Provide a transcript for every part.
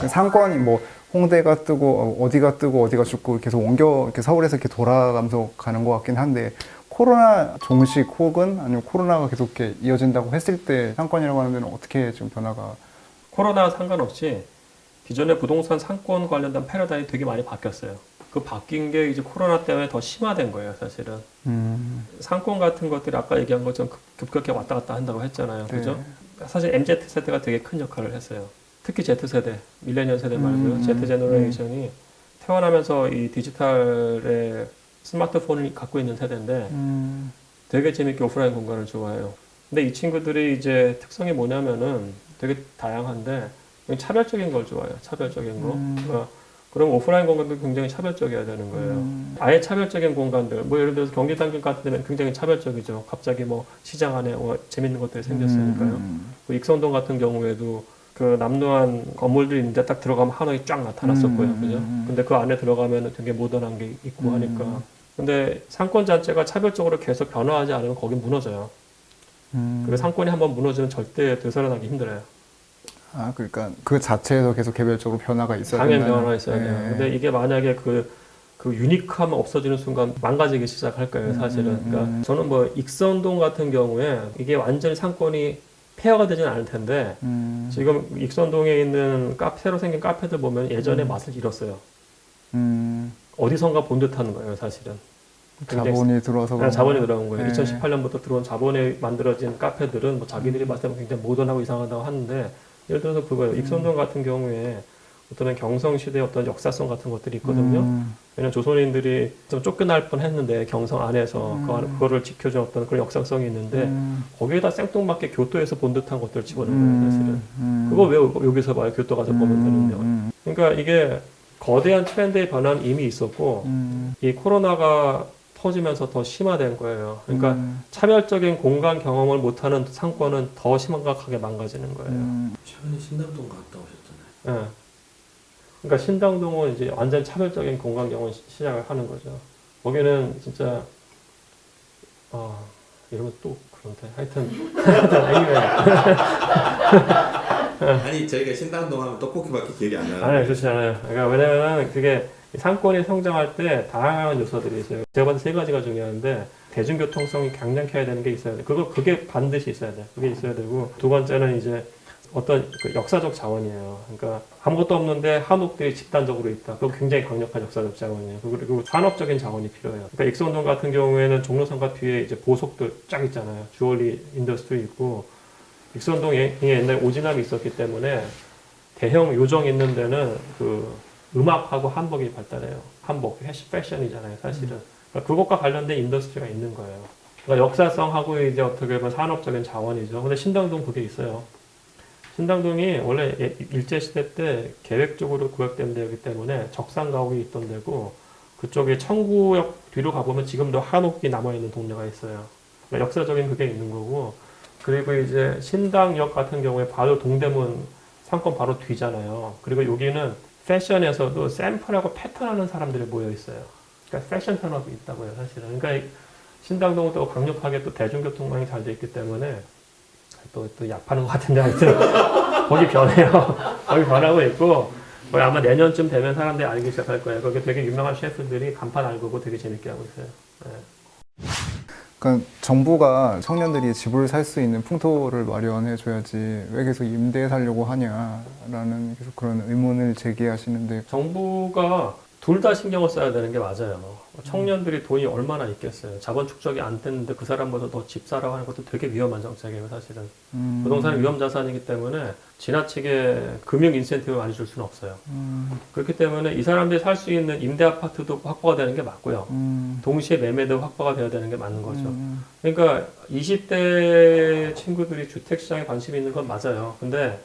그 상권이 뭐 홍대가 뜨고 어디가 뜨고 어디가 죽고 계속 옮겨 이렇게 서울에서 이렇게 돌아가면서 가는 것 같긴 한데 코로나 종식 혹은 아니면 코로나가 계속 이렇게 이어진다고 했을 때 상권이라고 하는 데는 어떻게 좀 변화가 코로나 상관없이 기존의 부동산 상권 관련된 패러다임이 되게 많이 바뀌었어요. 그 바뀐 게 이제 코로나 때문에 더 심화된 거예요, 사실은. 상권 같은 것들이 아까 얘기한 것처럼 급격히 왔다 갔다 한다고 했잖아요. 네. 그죠? 사실 MZ세대가 되게 큰 역할을 했어요. 특히 Z세대, 밀레니얼 세대 말고요. Z 제너레이션이 태어나면서 이 디지털의 스마트폰을 갖고 있는 세대인데 되게 재밌게 오프라인 공간을 좋아해요. 근데 이 친구들이 이제 특성이 뭐냐면은 되게 다양한데 차별적인 걸 좋아해요. 차별적인 거. 그러니까 그럼 오프라인 공간도 굉장히 차별적이어야 되는 거예요. 아예 차별적인 공간들, 뭐 예를 들어서 경기단길 같은 데는 굉장히 차별적이죠. 갑자기 뭐 시장 안에 재밌는 것들이 생겼으니까요. 그 익선동 같은 경우에도 그 남루한 건물들이 있는데 딱 들어가면 한옥이 쫙 나타났었고요. 그죠? 근데 그 안에 들어가면 되게 모던한 게 있고 하니까. 근데 상권 자체가 차별적으로 계속 변화하지 않으면 거긴 무너져요. 그리고 상권이 한번 무너지면 절대 되살아나기 힘들어요. 아 그러니까 그 자체에서 계속 개별적으로 변화가 있어야 당연히 된다는. 변화가 있어야 돼요. 네. 근데 이게 만약에 그 유니크함이 없어지는 순간 망가지기 시작할 거예요, 사실은. 그러니까 저는 뭐 익선동 같은 경우에 이게 완전히 상권이 폐허가 되지는 않을 텐데 지금 익선동에 있는 새로 생긴 카페들 보면 예전의 맛을 잃었어요. 어디선가 본 듯한 거예요, 사실은. 자본이 들어와서 그냥 자본이 들어온 거예요. 네. 2018년부터 들어온 자본에 만들어진 카페들은 뭐 자기들이 봤을 때 굉장히 모던하고 이상하다고 하는데 예를 들어서 그거예요. 익선동 같은 경우에 어떤 경성시대의 어떤 역사성 같은 것들이 있거든요. 왜냐면 조선인들이 좀 쫓겨날 뻔 했는데 경성 안에서 그거를 지켜준 어떤 그런 역사성이 있는데 거기에다 생뚱맞게 교토에서 본 듯한 것들을 집어넣은 거예요, 사실은. 그거 왜 여기서 봐요? 교토 가서 보면 되는데요. 그러니까 이게 거대한 트렌드의 변화는 이미 있었고 이 코로나가 터지면서 더 심화된 거예요. 그러니까 차별적인 공간 경험을 못하는 상권은 더 심각하게 망가지는 거예요. 최근에 신당동 갔다 오셨잖아요. 예. 그러니까 신당동은 이제 완전 차별적인 공간 경험을 시작을 하는 거죠. 거기는 진짜 이러면 또 그런데 하여튼 아니 저희가 신당동 하면 떡볶이밖에 기억이 안 나요. 아니 그렇지 않아요. 그러니까 왜냐면은 그게 상권이 성장할 때 다양한 요소들이 있어요. 제가 봤을 때 세 가지가 중요한데 대중교통성이 강력해야 되는 게 있어야 돼. 그게 반드시 있어야 돼. 그게 있어야 되고 두 번째는 이제 어떤 그 역사적 자원이에요. 그러니까 아무것도 없는데 한옥들이 집단적으로 있다. 그거 굉장히 강력한 역사적 자원이에요. 그리고 산업적인 자원이 필요해요. 그러니까 익선동 같은 경우에는 종로상가 뒤에 이제 보석들 쫙 있잖아요. 주얼리 인더스트리 있고 익선동에 옛날에 오지랖이 있었기 때문에 대형 요정 있는 데는 그 음악하고 한복이 발달해요. 한복, 패션이잖아요, 사실은. 그러니까 그것과 관련된 인더스트리가 있는 거예요. 그러니까 역사성하고 이제 어떻게 보면 산업적인 자원이죠. 근데 신당동 그게 있어요. 신당동이 원래 일제시대 때 계획적으로 구획된 데이기 때문에 적산 가옥이 있던 데고 그쪽에 청구역 뒤로 가보면 지금도 한옥이 남아있는 동네가 있어요. 그러니까 역사적인 그게 있는 거고 그리고 이제 신당역 같은 경우에 바로 동대문 상권 바로 뒤잖아요. 그리고 여기는 패션에서도 샘플하고 패턴하는 사람들이 모여 있어요. 그러니까 패션 산업이 있다고요, 사실은. 그러니까 신당동은 또 강력하게 또 대중교통망이 잘 돼 있기 때문에 또 약하는 것 같은데 하여튼 거기 변해요. 거기 변하고 있고 거기 아마 내년쯤 되면 사람들이 알기 시작할 거예요. 거기 되게 유명한 셰프들이 간판 알고 되게 재밌게 하고 있어요. 네. 그러니까 정부가 청년들이 집을 살 수 있는 풍토를 마련해 줘야지 왜 계속 임대해 살려고 하냐라는 계속 그런 의문을 제기하시는데 정부가 둘 다 신경을 써야 되는 게 맞아요. 청년들이 돈이 얼마나 있겠어요. 자본 축적이 안 됐는데 그 사람보다 더 집 사라고 하는 것도 되게 위험한 정책이에요, 사실은. 부동산은 위험 자산이기 때문에 지나치게 금융 인센티브를 많이 줄 수는 없어요. 그렇기 때문에 이 사람들이 살 수 있는 임대 아파트도 확보가 되는 게 맞고요. 동시에 매매도 확보가 돼야 되는 게 맞는 거죠. 그러니까 20대 친구들이 주택 시장에 관심이 있는 건 맞아요. 근데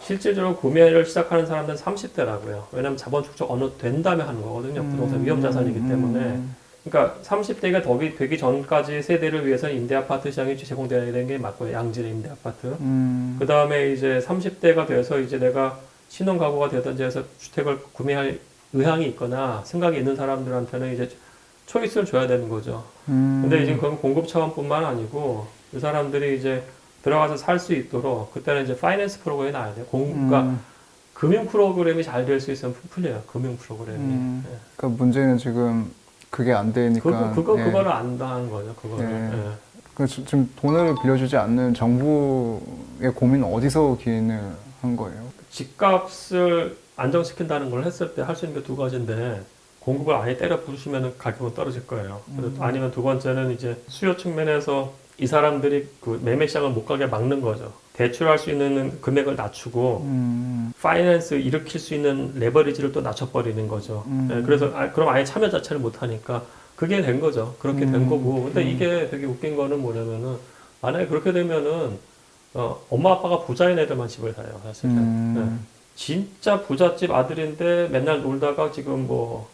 실질적으로 구매를 시작하는 사람들은 30대라고요. 왜냐하면 자본 축적 어느 된 다음에 하는 거거든요. 부동산 위험 자산이기 때문에. 그러니까 30대가 되기 전까지 세대를 위해서는 임대 아파트 시장이 제공되어야 되는 게 맞고요. 양질의 임대 아파트. 그 다음에 이제 30대가 돼서 이제 내가 신혼가구가 되든지 해서 주택을 구매할 의향이 있거나 생각이 있는 사람들한테는 이제 초이스를 줘야 되는 거죠. 근데 이제 그건 공급 차원뿐만 아니고 그 사람들이 이제 들어가서 살 수 있도록 그때는 이제 파이낸스 프로그램이 나와야 돼요. 그러니까 금융 프로그램이 잘 될 수 있으면 풀려요. 금융 프로그램이. 예. 그러니까 문제는 지금 그게 안 되니까. 예. 그거를 안 당한 거죠. 그거를. 예. 예. 지금 돈을 빌려주지 않는 정부의 고민은 어디서 기인을 한 거예요? 집값을 안정시킨다는 걸 했을 때 할 수 있는 게 두 가지인데 공급을 아예 때려 부수면 가격은 떨어질 거예요. 아니면 두 번째는 이제 수요 측면에서 이 사람들이 그 매매 시장을 못 가게 막는 거죠. 대출할 수 있는 금액을 낮추고 파이낸스 일으킬 수 있는 레버리지를 또 낮춰버리는 거죠. 예, 그래서 그럼 아예 참여 자체를 못 하니까 그게 된 거죠. 그렇게 된 거고. 근데 이게 되게 웃긴 거는 뭐냐면은 만약에 그렇게 되면은 엄마 아빠가 부자인 애들만 집을 사요, 사실은. 예. 진짜 부잣집 아들인데 맨날 놀다가 지금 뭐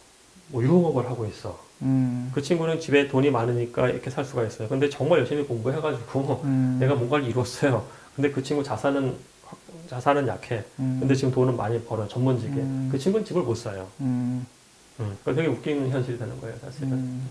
유흥업을 하고 있어. 그 친구는 집에 돈이 많으니까 이렇게 살 수가 있어요. 근데 정말 열심히 공부해가지고 내가 뭔가를 이뤘어요. 근데 그 친구 자산은 약해. 근데 지금 돈은 많이 벌어요. 전문직에. 그 친구는 집을 못 사요. 그러니까 되게 웃기는 현실이 되는 거예요, 사실은.